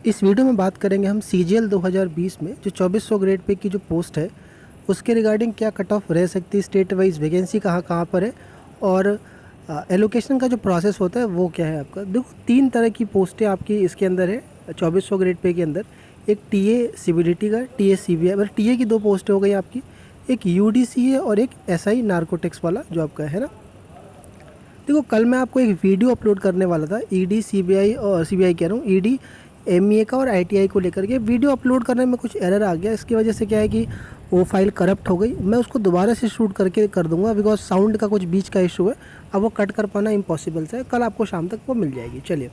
इस वीडियो में बात करेंगे हम CGL 2020 में जो 2400 ग्रेड पे की जो पोस्ट है उसके रिगार्डिंग क्या कट ऑफ रह सकती है, स्टेट वाइज वैकेंसी कहाँ कहाँ पर है और एलोकेशन का जो प्रोसेस होता है वो क्या है आपका। देखो, 3 तरह की पोस्टें आपकी इसके अंदर है 2400 ग्रेड पे के अंदर। एक TA CBDT का, TA CBI, मतलब TA की 2 पोस्टें हो गई आपकी, एक UDC है और एक SI नार्कोटिक्स वाला जो आपका है ना। देखो, कल मैं आपको एक वीडियो अपलोड करने वाला था ED CBI और CBI कह रहा हूँ, ED MEA का और ITI को लेकर के। वीडियो अपलोड करने में कुछ एरर आ गया, इसकी वजह से क्या है कि वो फाइल करप्ट हो गई। मैं उसको दोबारा से शूट करके कर दूंगा बिकॉज साउंड का कुछ बीच का इशू है, अब वो कट कर पाना इम्पॉसिबल है। कल आपको शाम तक वो मिल जाएगी। चलिए,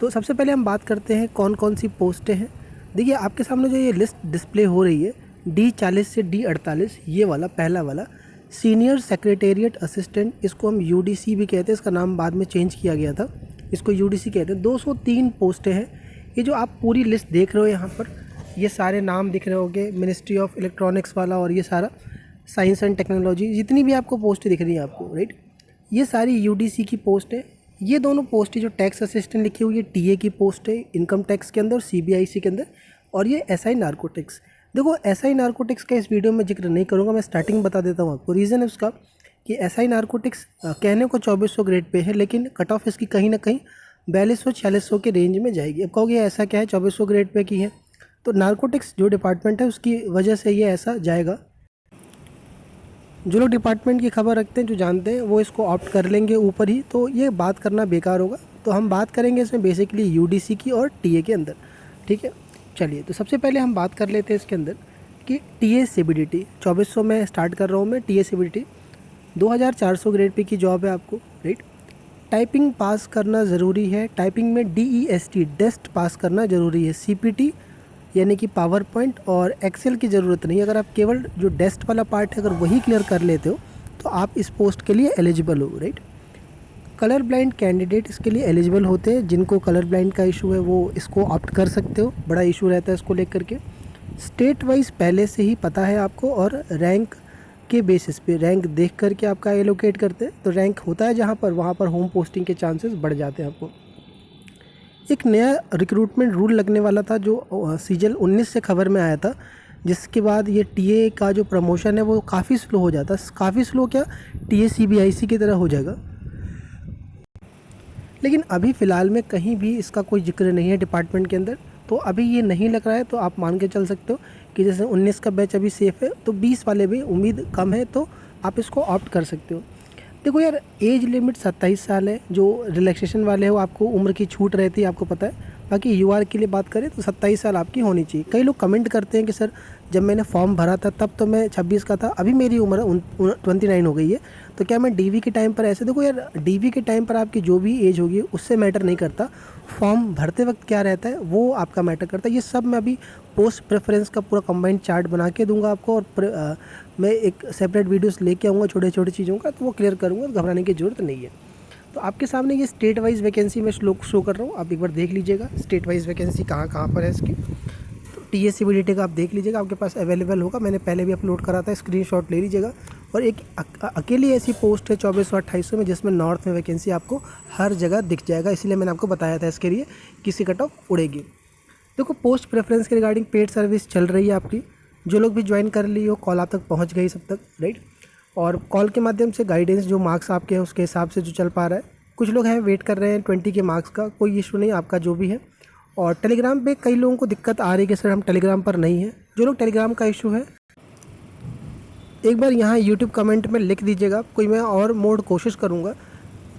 तो सबसे पहले हम बात करते हैं कौन कौन सी पोस्टें हैं। देखिए, आपके सामने जो ये लिस्ट डिस्प्ले हो रही है D40 से D48, ये वाला पहला वाला सीनियर सेक्रेटेरिएट असिस्टेंट, इसको हम UDC भी कहते हैं, इसका नाम बाद में चेंज किया गया था, इसको UDC कहते हैं। 203 पोस्टें हैं। ये जो आप पूरी लिस्ट देख रहे हो यहाँ पर, ये सारे नाम दिख रहे होंगे, मिनिस्ट्री ऑफ इलेक्ट्रॉनिक्स वाला और ये सारा साइंस एंड टेक्नोलॉजी, जितनी भी आपको पोस्टें दिख रही हैं आपको, राइट, ये सारी UDC की पोस्ट है। ये दोनों पोस्ट जो टैक्स असिस्टेंट लिखी हुई है TA की पोस्ट है इनकम टैक्स के अंदर, CBIC के अंदर, और ये SI नार्कोटिक्स। देखो, SI नार्कोटिक्स का इस वीडियो में जिक्र नहीं करूँगा, मैं स्टार्टिंग बता देता हूँ आपको। रीज़न है उसका कि SI नार्कोटिक्स कहने को 2400 ग्रेड पे है, लेकिन कट ऑफ इसकी कहीं ना कहीं 4200-4600 के रेंज में जाएगी। अब कहोगे ऐसा क्या है, 2400 ग्रेड पे की है, तो नार्कोटिक्स जो डिपार्टमेंट है उसकी वजह से ये ऐसा जाएगा। जो लोग डिपार्टमेंट की खबर रखते हैं, जो जानते हैं, वो इसको ऑप्ट कर लेंगे ऊपर ही, तो ये बात करना बेकार होगा। तो हम बात करेंगे इसमें बेसिकली UDC की और TA के अंदर, ठीक है। चलिए, तो सबसे पहले हम बात कर लेते हैं इसके अंदर कि TA CBDT 2400 में स्टार्ट कर रहा हूँ मैं। TA CBDT 2400 ग्रेड पे की जॉब है आपको, राइट। टाइपिंग पास करना ज़रूरी है, टाइपिंग में DEST डेस्ट पास करना ज़रूरी है। CPT यानी कि पावर पॉइंट और एक्सेल की ज़रूरत नहीं। अगर आप केवल जो डेस्ट वाला पार्ट है अगर वही क्लियर कर लेते हो तो आप इस पोस्ट के लिए एलिजिबल हो, राइट। कलर ब्लाइंड कैंडिडेट इसके लिए एलिजिबल होते हैं। जिनको कलर ब्लाइंड का इशू है वो इसको ऑप्ट कर सकते हो, बड़ा इशू रहता है इसको लेकर के। स्टेट वाइज पहले से ही पता है आपको, और रैंक के बेसिस पे, रैंक देख करके आपका एलोकेट करते हैं। तो रैंक होता है जहाँ पर, वहाँ पर होम पोस्टिंग के चांसेस बढ़ जाते हैं आपको। एक नया रिक्रूटमेंट रूल लगने वाला था जो CGL 19 से खबर में आया था, जिसके बाद ये TA का जो प्रमोशन है वो काफ़ी स्लो हो जाता है। काफ़ी स्लो क्या, TA CBIC की तरह हो जाएगा। लेकिन अभी फ़िलहाल में कहीं भी इसका कोई जिक्र नहीं है डिपार्टमेंट के अंदर, तो अभी ये नहीं लग रहा है। तो आप मान के चल सकते हो कि जैसे 19 का बैच अभी सेफ़ है, तो 20 वाले भी उम्मीद कम है, तो आप इसको ऑप्ट कर सकते हो। देखो यार, एज लिमिट 27 साल है। जो रिलैक्सेशन वाले हो आपको उम्र की छूट रहती है, आपको पता है। बाकी UR के लिए बात करें तो 27 साल आपकी होनी चाहिए। कई लोग कमेंट करते हैं कि सर जब मैंने फॉर्म भरा था तब तो मैं 26 का था, अभी मेरी उम्र 29 हो गई है, तो क्या मैं DV के टाइम पर ऐसे। देखो यार, DV के टाइम पर आपकी जो भी एज होगी उससे मैटर नहीं करता, फॉर्म भरते वक्त क्या रहता है वो आपका मैटर करता है। ये सब मैं अभी पोस्ट प्रेफरेंस का पूरा कंबाइंड चार्ट बना के दूंगा आपको, और मैं एक सेपरेट वीडियोस लेके आऊँगा छोटे छोटे चीज़ों का, तो वो क्लियर करूँगा, घबराने की ज़रूरत नहीं है। तो आपके सामने ये स्टेट वाइज वैकेंसी मैं शो कर रहा हूँ, आप एक बार देख लीजिएगा स्टेट वाइज वैकेंसी कहाँ कहाँ पर है इसकी। तो TA CBDT का आप देख लीजिएगा, आपके पास अवेलेबल होगा, मैंने पहले भी अपलोड करा था, स्क्रीनशॉट ले लीजिएगा। और एक अकेली ऐसी पोस्ट है 2400-2800 में, जिसमें नॉर्थ में वैकेंसी आपको हर जगह दिख जाएगा, इसलिए मैंने आपको बताया था इसके लिए किसी कट ऑफ उड़ेगी। देखो, पोस्ट प्रेफरेंस के रिगार्डिंग पेड सर्विस चल रही है आपकी। जो लोग भी ज्वाइन कर ली हो, कॉल आप तक पहुँच गई सब तक, राइट। और कॉल के माध्यम से गाइडेंस जो मार्क्स आपके हैं उसके हिसाब से जो चल पा रहा है। कुछ लोग हैं वेट कर रहे हैं 20 के मार्क्स का, कोई इशू नहीं, आपका जो भी है। और टेलीग्राम पे कई लोगों को दिक्कत आ रही है कि सर हम टेलीग्राम पर नहीं हैं। जो लोग टेलीग्राम का इशू है, एक बार यहाँ YouTube कमेंट में लिख दीजिएगा, कोई मैं और मोड कोशिश करूँगा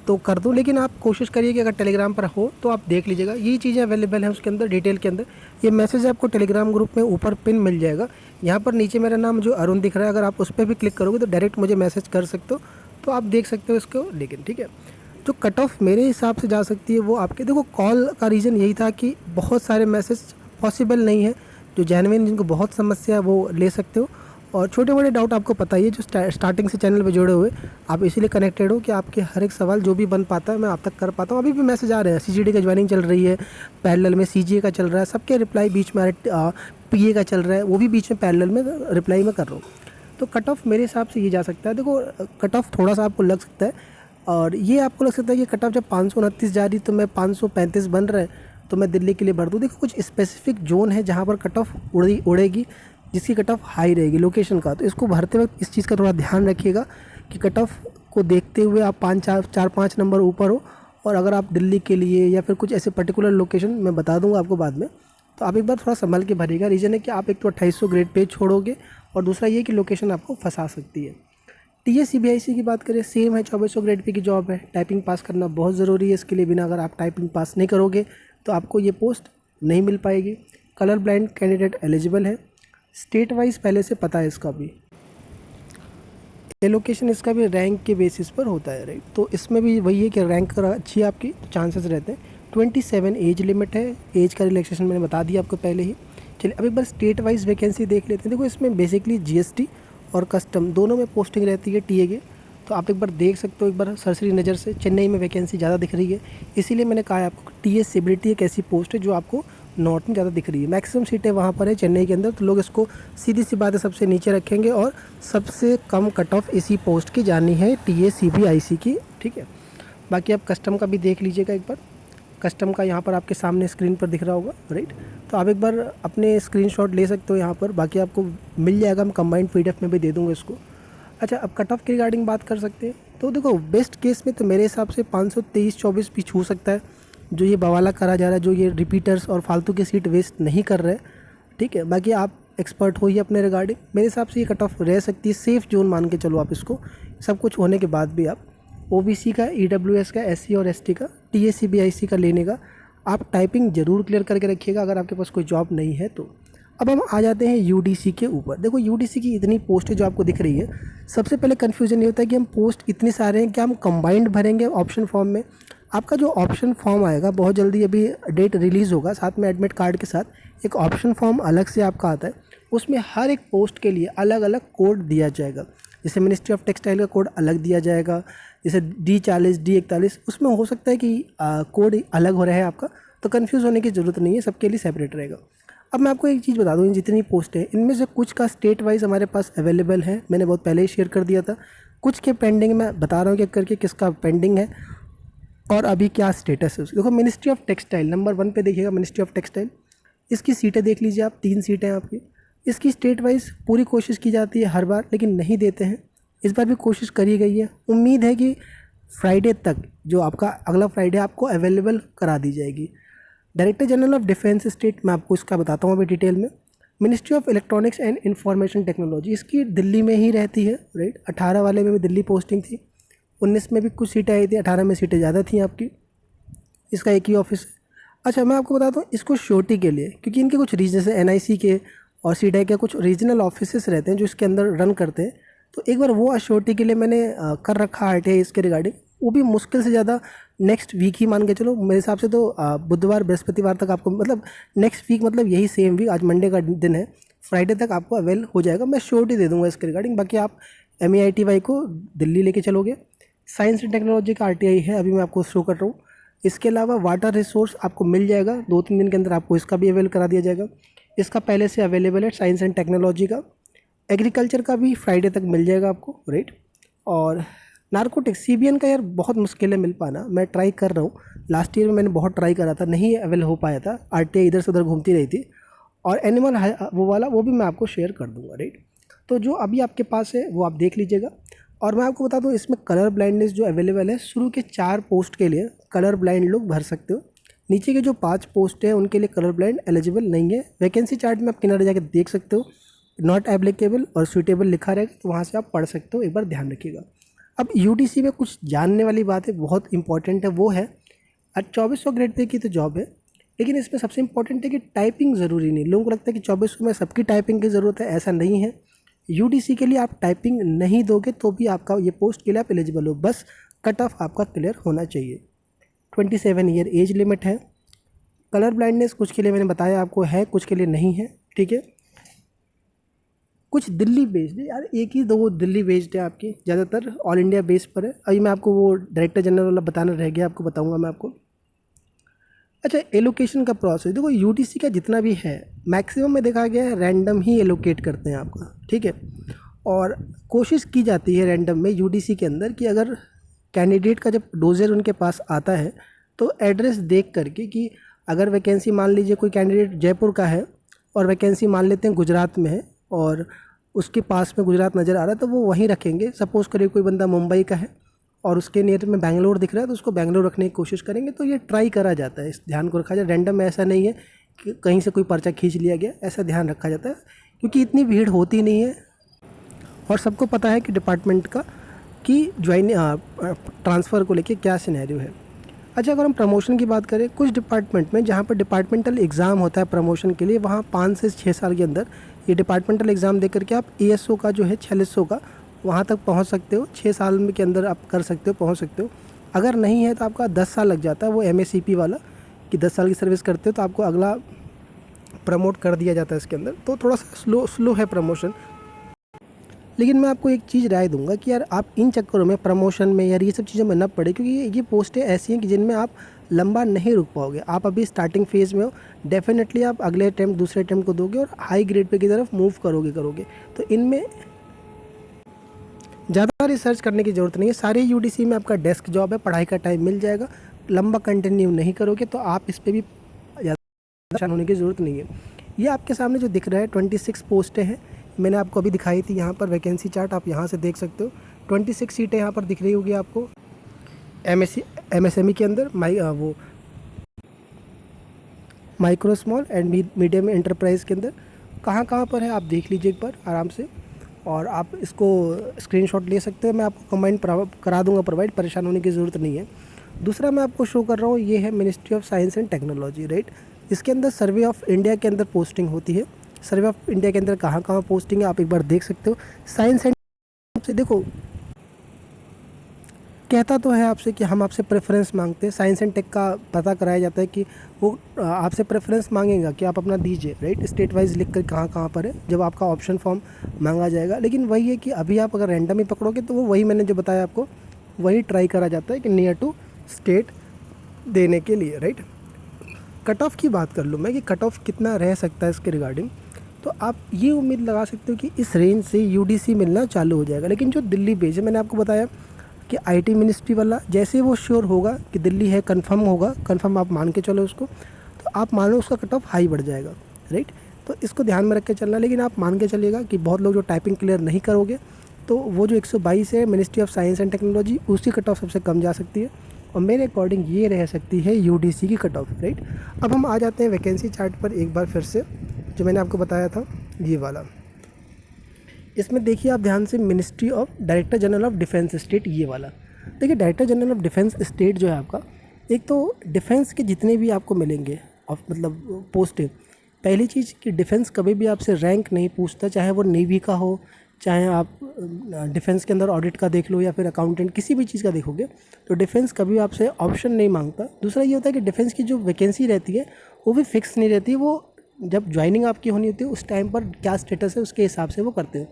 तो कर दूँ, लेकिन आप कोशिश करिए कि अगर टेलीग्राम पर हो तो आप देख लीजिएगा, ये चीज़ें अवेलेबल हैं उसके अंदर डिटेल के अंदर। ये मैसेज आपको टेलीग्राम ग्रुप में ऊपर पिन मिल जाएगा। यहाँ पर नीचे मेरा नाम जो अरुण दिख रहा है, अगर आप उस पर भी क्लिक करोगे तो डायरेक्ट मुझे मैसेज कर सकते हो, तो आप देख सकते हो इसको। लेकिन ठीक है, जो कट ऑफ मेरे हिसाब से जा सकती है वो आपके, देखो कॉल का रीज़न यही था कि बहुत सारे मैसेज पॉसिबल नहीं है। जो जेन्युइन जिनको बहुत समस्या है वो ले सकते हो, और छोटे बड़े डाउट आपको पता ही है, जो स्टार्टिंग से चैनल पे जुड़े हुए आप इसीलिए कनेक्टेड हो कि आपके हर एक सवाल जो भी बन पाता है मैं आप तक कर पाता हूँ। अभी भी मैसेज आ रहे हैं, CGD का ज्वाइनिंग चल रही है, पैरेलल में CGA का चल रहा है, सबके रिप्लाई बीच में PA का चल रहा है, वो भी बीच में पैरेलल में रिप्लाई में कर रहा हूँ। तो कट ऑफ मेरे हिसाब से ये जा सकता है। देखो, कट ऑफ थोड़ा सा आपको लग सकता है, और ये आपको लग सकता है कि कट ऑफ जब 529 जा रही तो मैं 535 बन रहा है, तो मैं दिल्ली के लिए भर दूँ। देखो कुछ स्पेसिफिक जोन है जहाँ पर कट ऑफ उड़ेगी, जिसकी कट ऑफ हाई रहेगी लोकेशन का, तो इसको भरते वक्त इस चीज़ का थोड़ा ध्यान रखिएगा कि कट ऑफ को देखते हुए आप 5 नंबर ऊपर हो। और अगर आप दिल्ली के लिए या फिर कुछ ऐसे पर्टिकुलर लोकेशन मैं बता दूंगा आपको बाद में, तो आप एक बार थोड़ा संभल के भरिएगा। रीज़न है कि आप एक तो 2800 ग्रेड पेज छोड़ोगे और दूसरा ये कि लोकेशन आपको फंसा सकती है। TSCBIC की बात करें, सेम है, 2400 ग्रेड पे की जॉब है। टाइपिंग पास करना बहुत ज़रूरी है इसके लिए, बिना अगर आप टाइपिंग पास नहीं करोगे तो आपको ये पोस्ट नहीं मिल पाएगी। कलर ब्लाइंड कैंडिडेट एलिजिबल है। स्टेट वाइज पहले से पता है इसका भी। एलोकेशन इसका भी रैंक के बेसिस पर होता है, राइट। तो इसमें भी वही है कि रैंक अच्छी है आपकी, चांसेस रहते हैं। 27 एज लिमिट है, एज का रिलैक्सेशन मैंने बता दिया आपको पहले ही। चलिए अब एक बार स्टेट वाइज वैकेंसी देख लेते हैं। देखो इसमें बेसिकली GST और कस्टम दोनों में पोस्टिंग रहती है TA के, तो आप एक बार देख सकते हो एक बार सरसरी नज़र से। चेन्नई में वैकेंसी ज़्यादा दिख रही है, इसीलिए मैंने कहा है आपको TSCBILITY एक ऐसी पोस्ट है जो आपको नॉर्थ में ज़्यादा दिख रही है। मैक्सिमम सीटें वहाँ पर है चेन्नई के अंदर, तो लोग इसको सीधी सी बात है सबसे नीचे रखेंगे और सबसे कम कट ऑफ इसी पोस्ट की जानी है TSCBIC की, ठीक है। बाकी आप कस्टम का भी देख लीजिएगा एक बार। कस्टम का यहाँ पर आपके सामने स्क्रीन पर दिख रहा होगा, राइट। तो आप एक बार अपने स्क्रीनशॉट ले सकते हो यहाँ पर, बाकी आपको मिल जाएगा, मैं कंबाइंड PDF में भी दे दूँगा इसको। अच्छा, अब कट ऑफ की रिगार्डिंग बात कर सकते हैं। तो देखो बेस्ट केस में तो मेरे हिसाब से 523-24 भी छू सकता है, जो ये बवाला करा जा रहा है, जो ये रिपीटर्स और फालतू की सीट वेस्ट नहीं कर रहे, ठीक है। बाकी आप एक्सपर्ट हो ही अपने रिगार्डिंग, मेरे हिसाब से ये कट ऑफ रह सकती है, सेफ़ जोन मान के चलो आप इसको। सब कुछ होने के बाद भी आप OBC का, EWS का, SC और ST का, TSCBIC का लेने का आप टाइपिंग ज़रूर क्लियर करके रखिएगा अगर आपके पास कोई जॉब नहीं है तो। अब हम आ जाते हैं UDC के ऊपर। देखो UDC की इतनी पोस्टें जो आपको दिख रही है, सबसे पहले कन्फ्यूज़न ये होता है कि हम पोस्ट इतने सारे हैं, क्या हम कंबाइंड भरेंगे ऑप्शन फॉर्म में। आपका जो ऑप्शन फॉर्म आएगा बहुत जल्दी, अभी डेट रिलीज़ होगा, साथ में एडमिट कार्ड के साथ एक ऑप्शन फॉर्म अलग से आपका आता है। उसमें हर एक पोस्ट के लिए अलग अलग कोड दिया जाएगा। जैसे मिनिस्ट्री ऑफ टेक्सटाइल का कोड अलग दिया जाएगा, जैसे D40, D41, उसमें हो सकता है कि कोड अलग हो रहा है आपका, तो कन्फ्यूज़ होने की ज़रूरत नहीं है, सबके लिए सेपरेट रहेगा। अब मैं आपको एक चीज़ बता दूँ, इन जितनी पोस्ट है इनमें से कुछ का स्टेट वाइज हमारे पास अवेलेबल है, मैंने बहुत पहले ही शेयर कर दिया था। कुछ के पेंडिंग, मैं बता रहा हूँ कि करके किसका पेंडिंग है और अभी क्या स्टेटस है उसकी। देखो मिनिस्ट्री ऑफ टेक्सटाइल नंबर 1 पे देखिएगा, मिनिस्ट्री ऑफ टेक्सटाइल, इसकी सीटें देख लीजिए आप, 3 सीटें हैं आपकी। इसकी स्टेट वाइज पूरी कोशिश की जाती है हर बार, लेकिन नहीं देते हैं। इस बार भी कोशिश करी गई है, उम्मीद है कि फ्राइडे तक, जो आपका अगला फ्राइडे, आपको अवेलेबल करा दी जाएगी। Director general of defence state, मैं आपको इसका बताता हूँ अभी डिटेल में। Ministry of electronics and information technology, इसकी दिल्ली में ही रहती है, राइट। 18 वाले में भी दिल्ली पोस्टिंग थी, 19 में भी कुछ सीटें आई थी, 18 में सीटें ज़्यादा थी आपकी। इसका एक ही ऑफिस है। अच्छा, मैं आपको बताता हूँ इसको श्योरिटी के लिए, क्योंकि इनके कुछ रीजन से NIC के और CDI के कुछ रीजनल ऑफिस रहते हैं जो इसके अंदर रन करते हैं, तो एक बार वो अश्योरिटी के लिए मैंने कर रखा RTI इसके रिगार्डिंग। वो भी मुश्किल से ज़्यादा नेक्स्ट वीक ही मान के चलो, मेरे हिसाब से तो बुधवार बृहस्पतिवार तक आपको, मतलब नेक्स्ट वीक, मतलब यही सेम वीक, आज मंडे का दिन है, फ्राइडे तक आपको अवेल हो जाएगा। मैं श्योरिटी दे दूंगा इसके रिगार्डिंग। बाकी आप MEITY को दिल्ली लेके चलोगे। साइंस एंड टेक्नोलॉजी का RTI है, अभी मैं आपको शो कर रहा हूँ। इसके अलावा वाटर रिसोर्स आपको मिल जाएगा, 2-3 दिन के अंदर आपको इसका भी अवेल करा दिया जाएगा। इसका पहले से अवेलेबल है साइंस एंड टेक्नोलॉजी का। एग्रीकल्चर का भी फ्राइडे तक मिल जाएगा आपको, राइट। और नारकोटिक्स CBN का यार बहुत मुश्किल है मिल पाना, मैं ट्राई कर रहा हूँ। लास्ट ईयर में मैंने बहुत ट्राई करा था, नहीं अवेल हो पाया था, RTI इधर से उधर घूमती रही थी। और एनिमल वो वाला, वो भी मैं आपको शेयर कर दूँगा, राइट। तो जो अभी आपके पास है वो आप देख लीजिएगा। और मैं आपको बता दूँ इसमें कलर ब्लाइंडनेस जो अवेलेबल है, शुरू के 4 पोस्ट के लिए कलर ब्लाइंड लोग भर सकते हो। नीचे के जो 5 पोस्ट हैं उनके लिए कलर ब्लाइंड एलिजिबल नहीं है। वैकेंसी चार्ट में आप किनारे जाकर देख सकते हो, नॉट एप्लीकेबल और सूटेबल लिखा रहेगा, तो वहाँ से आप पढ़ सकते हो, एक बार ध्यान रखिएगा। अब UDC में कुछ जानने वाली बात है, बहुत इंपॉर्टेंट है, वो है 2400 ग्रेड पे की तो जॉब है, लेकिन इसमें सबसे इंपॉर्टेंट है कि टाइपिंग ज़रूरी नहीं। लोगों को लगता है कि 2400 में सबकी टाइपिंग की ज़रूरत है, ऐसा नहीं है। UDC के लिए आप टाइपिंग नहीं दोगे तो भी आपका ये पोस्ट के लिए आप एलिजिबल हो, बस कट ऑफ आपका क्लियर होना चाहिए। 27 ईयर एज लिमिट है। कलर ब्लाइंडनेस कुछ के लिए मैंने बताया आपको है, कुछ के लिए नहीं है, ठीक है। कुछ दिल्ली बेस्ड है यार, एक ही 2 दिल्ली बेस्ड है आपकी, ज़्यादातर ऑल इंडिया बेस पर है। अभी मैं आपको वो डायरेक्टर जनरल वाला बताना रह गया, आपको बताऊंगा मैं आपको। अच्छा, एलोकेशन का प्रोसेस देखो, UDC का जितना भी है मैक्सिमम में देखा गया है रैंडम ही एलोकेट करते हैं आपका, ठीक है। और कोशिश की जाती है रैंडम में UDC के अंदर कि अगर कैंडिडेट का जब डोजर उनके पास आता है तो एड्रेस देख करके कि अगर वैकेंसी मान लीजिए कोई कैंडिडेट जयपुर का है और वैकेंसी मान लेते हैं गुजरात में है और उसके पास में गुजरात नज़र आ रहा है तो वो वहीं रखेंगे। सपोज़ करिए कोई बंदा मुंबई का है और उसके नियर में बैंगलोर दिख रहा है तो उसको बैंगलोर रखने की कोशिश करेंगे। तो ये ट्राई करा जाता है, इस ध्यान को रखा जाए। रैंडम में ऐसा नहीं है कि कहीं से कोई पर्चा खींच लिया गया, ऐसा ध्यान रखा जाता है क्योंकि इतनी भीड़ होती नहीं है और सबको पता है कि डिपार्टमेंट का कि ज्वाइन ट्रांसफ़र को लेके क्या सिनेरियो है। अच्छा, अगर हम प्रमोशन की बात करें, कुछ डिपार्टमेंट में जहाँ पर डिपार्टमेंटल एग्ज़ाम होता है प्रमोशन के लिए, वहाँ 5 से 6 साल के अंदर ये डिपार्टमेंटल एग्ज़ाम देकर के आप एएसओ का जो है 4600 का वहाँ तक पहुँच सकते हो। 6 साल में के अंदर आप कर सकते हो, पहुँच सकते हो। अगर नहीं है तो आपका 10 साल लग जाता है, वो एमएससीपी वाला कि 10 साल की सर्विस करते हो तो आपको अगला प्रमोट कर दिया जाता है इसके अंदर। तो थोड़ा सा स्लो है प्रमोशन। लेकिन मैं आपको एक चीज़ राय दूंगा कि यार आप इन चक्करों में, प्रमोशन में यार ये सब चीज़ों में न पड़े, क्योंकि ये पोस्टें ऐसी हैं कि जिनमें आप लंबा नहीं रुक पाओगे। आप अभी स्टार्टिंग फेज़ में हो, डेफिनेटली आप अगले अटैम्प्ट दूसरे अटैम्प्ट को दोगे और हाई ग्रेड पे की तरफ मूव करोगे। तो इनमें ज़्यादा रिसर्च करने की ज़रूरत नहीं है। सारे यूडीसी में आपका डेस्क जॉब है, पढ़ाई का टाइम मिल जाएगा। लंबा कंटिन्यू नहीं करोगे तो आप इस पर भी ज़्यादा परेशान होने की ज़रूरत नहीं है। ये आपके सामने जो दिख रहा है 26 पोस्टें हैं, मैंने आपको अभी दिखाई थी यहाँ पर वैकेंसी चार्ट, आप यहाँ से देख सकते हो। 26 सीटें यहाँ पर दिख रही होगी आपको एमएसएमई के अंदर, वो micro small and medium enterprise के अंदर कहाँ पर है आप देख लीजिए एक बार आराम से, और आप इसको स्क्रीनशॉट ले सकते हो। मैं आपको कमेंट करा दूंगा प्रोवाइड, परेशान होने की ज़रूरत नहीं है। दूसरा मैं आपको शो कर रहा हूँ, ये है ministry of science and technology, right. इसके अंदर सर्वे ऑफ इंडिया के अंदर पोस्टिंग होती है। सर्वे ऑफ इंडिया के अंदर कहाँ पोस्टिंग है आप एक बार देख सकते हो। साइंस एंड से देखो, कहता तो है आपसे कि हम आपसे प्रेफरेंस मांगते हैं। साइंस एंड टेक का पता कराया जाता है कि वो आपसे प्रेफरेंस मांगेगा कि आप अपना दीजिए, राइट, स्टेट वाइज लिख कर कहाँ पर है जब आपका ऑप्शन फॉर्म मांगा जाएगा। लेकिन वही है कि अभी आप अगर रैंडम ही पकड़ोगे तो वो वही मैंने जो बताया आपको वही ट्राई करा जाता है कि नियर टू स्टेट देने के लिए, राइट। कट ऑफ की बात कर लूँ मैं कि कट ऑफ कितना रह सकता है इसके रिगार्डिंग, तो आप ये उम्मीद लगा सकते हो कि इस रेंज से यूडीसी मिलना चालू हो जाएगा। लेकिन जो दिल्ली बेस है, मैंने आपको बताया कि आईटी मिनिस्ट्री वाला जैसे वो श्योर होगा कि दिल्ली है, कंफर्म होगा, कंफर्म आप मान के चलो उसको, तो आप मानो उसका कट ऑफ हाई बढ़ जाएगा, राइट। तो इसको ध्यान में रख के चलना। लेकिन आप मान के चलिएगा कि बहुत लोग जो टाइपिंग क्लियर नहीं करोगे तो वो जो 122 है ministry of science and technology, उसकी कट ऑफ सबसे कम जा सकती है और मेरे अकॉर्डिंग ये रह सकती है यूडीसी की कट ऑफ, राइट। अब हम आ जाते हैं वैकेंसी चार्ट पर एक बार फिर से, जो मैंने आपको बताया था ये वाला। इसमें देखिए आप ध्यान से, ministry of director general of defence state, ये वाला देखिए। Director general of defence state जो है आपका, एक तो डिफेंस के जितने भी आपको मिलेंगे मतलब पोस्टें, पहली चीज़ कि डिफेंस कभी भी आपसे रैंक नहीं पूछता, चाहे वो नेवी का हो, चाहे आप डिफेंस के अंदर ऑडिट का देख लो या फिर अकाउंटेंट किसी भी चीज़ का देखोगे तो डिफेंस कभी आपसे ऑप्शन नहीं मांगता। दूसरा ये होता है कि डिफेंस की जो वैकेंसी रहती है वो भी फिक्स नहीं रहती, वो जब ज्वाइनिंग आपकी होनी होती है उस टाइम पर क्या स्टेटस है उसके हिसाब से वो करते हैं।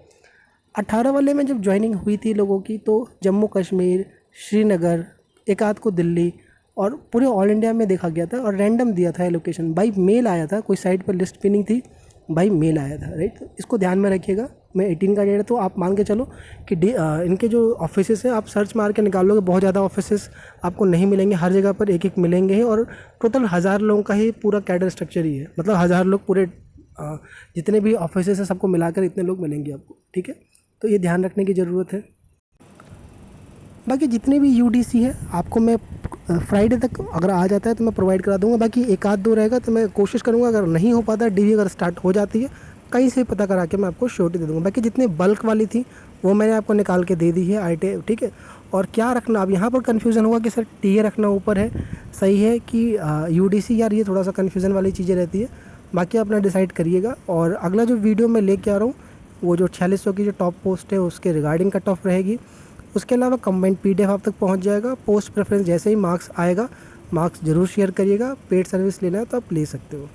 18 वाले में जब ज्वाइनिंग हुई थी लोगों की तो जम्मू कश्मीर, श्रीनगर, एक आध को दिल्ली और पूरे ऑल इंडिया में देखा गया था और रैंडम दिया था लोकेशन, बाई मेल आया था, कोई साइट पर लिस्ट भी नहीं थी, बाई मेल आया था, राइट। तो इसको ध्यान में रखिएगा। मैं 18 का डेट है तो आप मान के चलो कि इनके जो ऑफिसेस हैं आप सर्च मार के निकाल लोगे, बहुत ज़्यादा ऑफिसेस आपको नहीं मिलेंगे, हर जगह पर एक एक मिलेंगे ही, और टोटल 1000 लोगों का ही पूरा कैडर स्ट्रक्चर ही है, मतलब 1000 लोग पूरे जितने भी ऑफिसेस हैं सबको मिलाकर इतने लोग मिलेंगे आपको, ठीक है। तो ये ध्यान रखने की ज़रूरत है। बाकी जितने भी यूडीसी है आपको मैं फ्राइडे तक अगर आ जाता है तो मैं प्रोवाइड करा दूंगा। बाकी एक आध दो रहेगा तो मैं कोशिश करूंगा, अगर नहीं हो पाता, डीवी अगर स्टार्ट हो जाती है कहीं से पता करा के मैं आपको श्योरिटी दे दूंगा। बाकी जितने बल्क वाली थी वो मैंने आपको निकाल के दे दी है आईटी, ठीक है। और क्या रखना, अब यहाँ पर कन्फ्यूज़न होगा कि सर टीए रखना ऊपर है, सही है कि यूडीसी, यार ये थोड़ा सा कन्फ्यूज़न वाली चीज़ें रहती है। बाकी अपना डिसाइड करिएगा। और अगला जो वीडियो मैं लेके आ रहा हूँ वो जो 4600 की जो टॉप पोस्ट है उसके रिगार्डिंग कट ऑफ रहेगी। उसके अलावा कंबाइंड पीडीएफ आप तक पहुंच जाएगा। पोस्ट प्रेफरेंस जैसे ही मार्क्स आएगा, मार्क्स ज़रूर शेयर करिएगा। पेड सर्विस लेना है तो आप ले सकते हो।